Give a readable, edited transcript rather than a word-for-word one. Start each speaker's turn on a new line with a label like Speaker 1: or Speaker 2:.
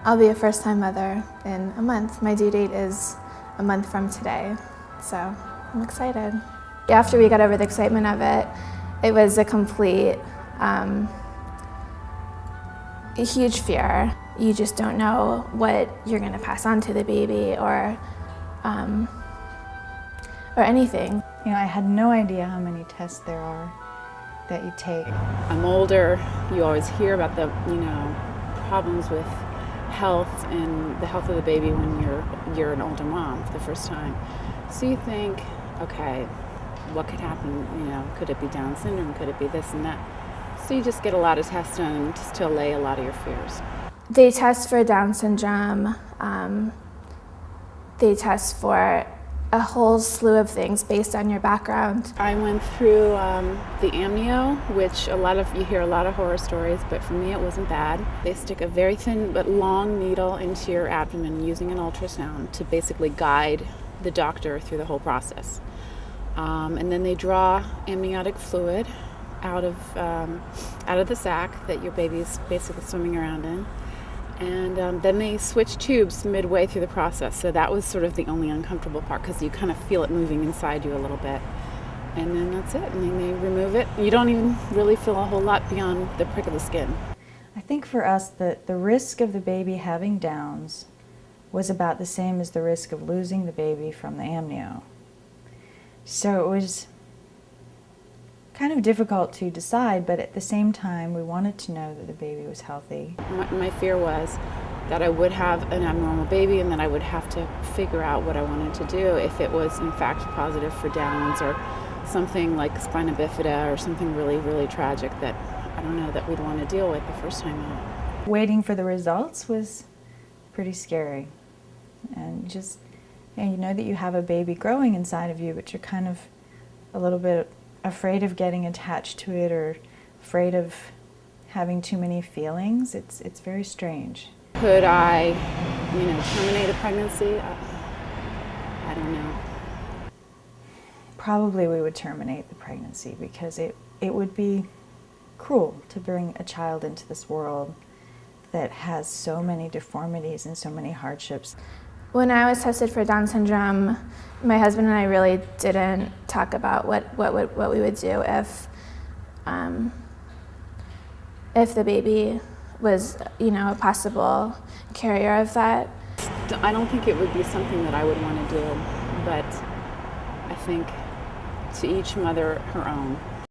Speaker 1: I'll be a first-time mother in a month. My due date is a month from today, so I'm excited. After we got over the excitement of it, it was a complete, a huge fear. You just don't know what you're going to pass on to the baby or anything.
Speaker 2: You know, I had no idea how many tests there are that you take.
Speaker 3: I'm older. You always hear about the, problems with health and the health of the baby when you're an older mom for the first time. So you think, okay, what could happen? Could it be Down syndrome? Could it be this and that? So you just get a lot of tests done just to allay a lot of your fears.
Speaker 1: They test for Down syndrome. They test for a whole slew of things based on your background.
Speaker 3: I went through the amnio, which you hear a lot of horror stories, but for me it wasn't bad. They stick a very thin but long needle into your abdomen using an ultrasound to basically guide the doctor through the whole process. And then they draw amniotic fluid out of the sac that your baby's basically swimming around in. And then they switch tubes midway through the process. So that was sort of the only uncomfortable part because you kind of feel it moving inside you a little bit. And then that's it. And then they remove it. You don't even really feel a whole lot beyond the prick of the skin.
Speaker 2: I think for us, the risk of the baby having Downs was about the same as the risk of losing the baby from the amnio. So it was kind of difficult to decide, but at the same time, we wanted to know that the baby was healthy.
Speaker 3: My fear was that I would have an abnormal baby and that I would have to figure out what I wanted to do if it was in fact positive for Downs or something like spina bifida or something really, really tragic that I don't know that we'd want to deal with the first time out.
Speaker 2: Waiting for the results was pretty scary. And just, you know that you have a baby growing inside of you, but you're kind of a little bit afraid of getting attached to it or afraid of having too many feelings. It's very strange.
Speaker 3: Could I, terminate a pregnancy? I don't know.
Speaker 2: Probably we would terminate the pregnancy because it would be cruel to bring a child into this world that has so many deformities and so many hardships.
Speaker 1: When I was tested for Down syndrome, my husband and I really didn't talk about what we would do if the baby was, a possible carrier of that.
Speaker 3: I don't think it would be something that I would want to do, but I think to each mother her own.